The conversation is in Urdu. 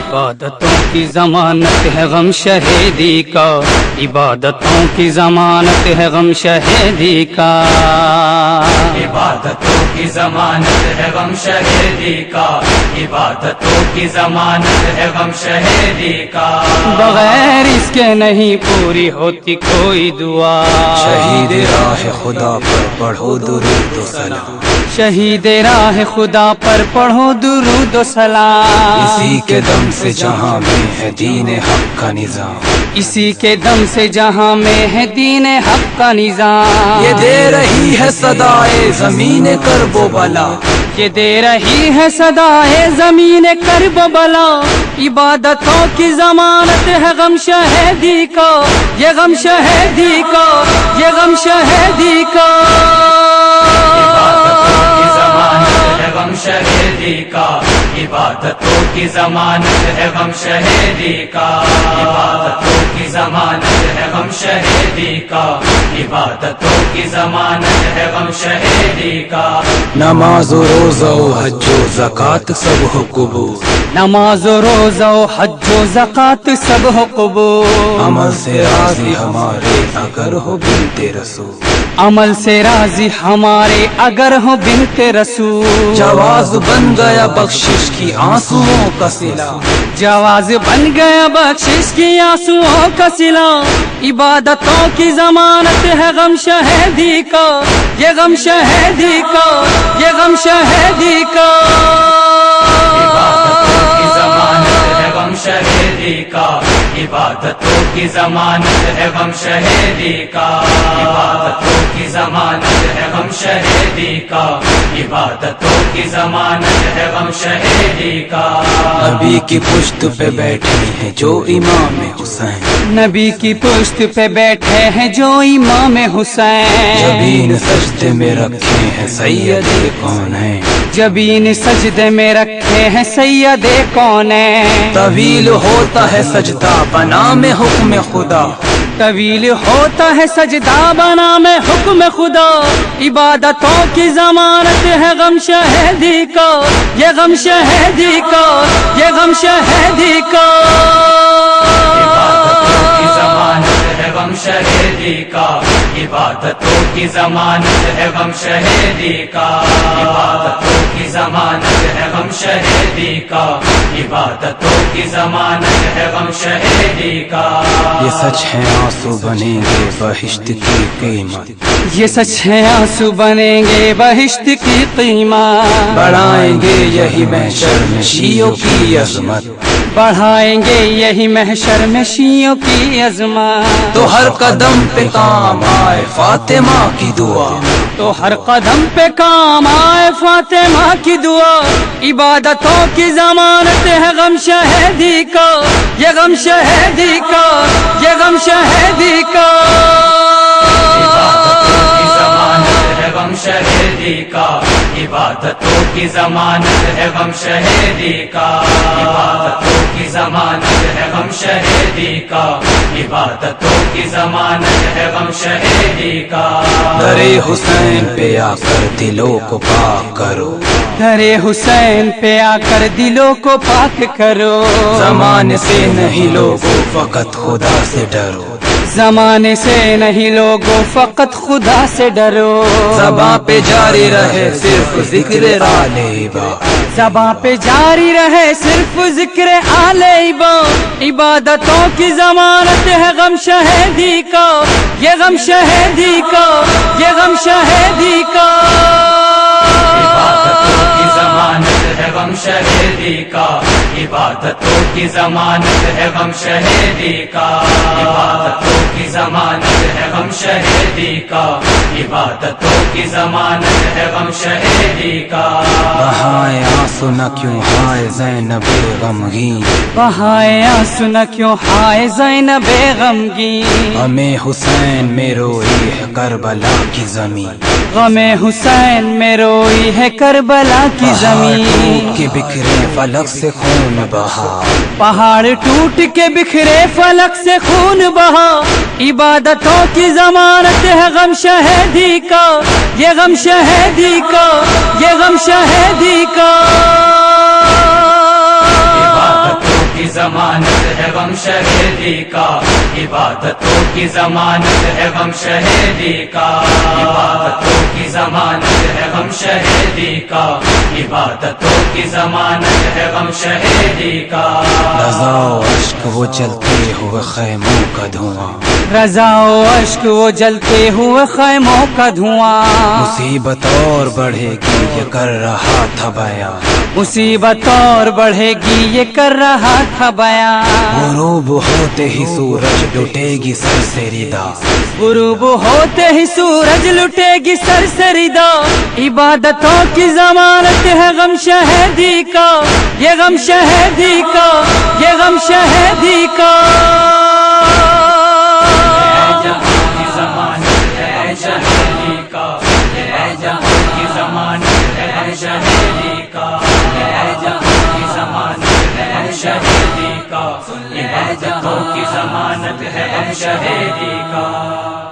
عبادتوں کی ضمانت ہے غم شہیدی کا، عبادتوں کی ضمانت ہے غم شہیدی کا، عبادتوں کی ضمانت ہے غم شہیدی کا، عبادتوں کی ضمانت ہے غم شہیدی کا، بغیر اس کے نہیں پوری ہوتی کوئی دعا، شہید راہ خدا پر پڑھو درود و سلام، شہید راہ خدا پر پڑھو درود و سلام، اسی کے دم سے جہاں میں ہے دین حق کا نظام، اسی کے دم سے جہاں میں ہے دین حق کا نظام، یہ دے رہی ہے صدائے زمین کرب و بلا، یہ دے رہی ہے صدائے زمین کرب و بلا، عبادتوں کی ضمانت ہے غم شہیدی کا، یہ غم شہیدی کا، یہ غم شہیدی کا، غم شہیدی کا، عبادتوں کی ضمانت ہے غم شہیدی کا، عبادتوں کی ضمانت ہے غم شہیدی کا، عبادتوں کی ضمانت ہے غم شہیدی کا، نماز و روزہ و حج و زکوٰۃ سب ہو قبول، نماز و روزہ و حج و زکوٰۃ سب ہو قبول، عمل سے راضی ہمارے اگر ہو بنت رسول، عمل سے راضی ہمارے اگر ہو بنت رسول، جواز بن گیا بخشش کی آنسوؤں کا صلہ، جواز بن گیا بخشش کی آنسوؤں کا صلہ، عبادتوں کی ضمانت ہے غم شہیدی کا، یہ غم شہیدی کا، یہ غم شہیدی کا، غم شہیدی کا، عبادتوں کی ضمانت ہے غم شہیدی کا، عبادتوں کی ضمانت ہے غم شہیدی کا، عبادتوں کی ضمانت ہے غم شہیدی کا، نبی کی پشت پہ بیٹھے ہیں جو امام حسین، نبی کی پشت پہ بیٹھے ہیں جو امام حسین، جبین سجدے میں رکھے ہیں سید کونین، جبین سجدے میں رکھے ہیں سید کونین، طویل ہوتا ہے سجدہ بنا میں حکم خدا، طویل ہوتا ہے سجدہ بنا میں حکم خدا، عبادتوں کی ضمانت ہے غم شہیدی کا، یہ غم شہیدی کا، یہ غم شہیدی کا، غم شہیدی کا، عبادتوں کی ضمانت ہے غم شہیدی کا، عبادتوں کی ضمانت ہے غم شہیدی کا، عبادتوں کی ضمانت ہے غم شہیدی کا، یہ سچ ہے آنسو بنیں گے بہشت کی قیمت، یہ سچ ہے آنسو بنیں گے بہشت کی قیمت، بڑھائیں گے یہی محشر میں شیعوں کی عظمت، بڑھائیں گے یہی محشر میں شیعوں کی عظمت، تو ہر قدم پہ کام آئے فاطمہ کی دعا، تو ہر قدم پہ کام آئے فاطمہ کی دعا، عبادتوں کی ضمانت ہے غم شہیدی کا، یہ غم شہیدی کا، یہ غم شہیدی کا، غم شہیدی کا، عبادتوں کی ضمانت ہے غم شہیدی کا، عبادتوں کی ضمانت ہے غم شہیدی کا، عبادتوں کی ضمانت ہے غم شہیدی کا، در حسین پہ آ کر دلوں کو پاک کرو، در حسین پہ آ کر دلوں کو پاک کرو، زمانے سے نہیں لوگوں فقط خدا سے ڈرو، زمانے سے نہیں لوگوں فقط خدا سے ڈرو، زباں پہ جاری رہے صرف ذکر آل با، زباں پہ جاری رہے صرف ذکر آل با، عبادتوں کی ضمانت ہے غم شہیدی کا، یہ غم شہیدی کا، یہ غم شہیدی کا، غم شہیدی کا، عبادتوں کی ضمانت ہے غم شہیدی کا، عبادتوں کی ضمانت ہے غم شہیدی کا، عبادتوں کی ضمانت ہے غم شہیدی کا، بہائے آنسو نہ کیوں ہائے زینب غمگین، بہائے آنسو نہ کیوں ہائے زینب غمگین، ہمیں حسین میں روئی ہے کربلا کی زمین، غم حسین میں روئی ہے کربلا کی زمین، کے بکھرے فلک سے خون بہا، پہاڑ ٹوٹ کے بکھرے فلک سے خون بہا، عبادتوں کی ضمانت ہے غم شہیدی کا، یہ غم شہیدی کا، یہ غم شہیدی کا، عبادتوں کی ضمانت ہے غم شہیدی کا، عبادتوں کی ضمانت ہے غم شہیدی کا، عبادتوں کی ضمانت ہے غم شہیدی کا، عبادتوں کی ضمانت ہے غم شہیدی کا، رضا و اشک وہ جلتے ہوئے خیموں کا دھواں، رضا و اشک وہ جلتے ہوئے خیموں کا دھواں، مصیبت اور بڑھے گی یہ کر رہا تھا بیان، مصیبت اور بڑھے گی یہ کر رہا تھا بیان، غروب ہوتے ہی سورج لٹے گی سر سے ردا، غروب ہوتے ہی سورج لٹے گی سر سے ردا، عبادتوں کی ضمانت ہے غم شہیدی کا، یہ غم شہیدی کا، یہ غم شہیدی کا، شہیدی کا، اے جہاں کی ضمانت ہے غم شہیدی کا، اے جہاں کی ضمانت ہے غم شہیدی کا، عبادتوں کی ضمانت ہے غم شہیدی کا۔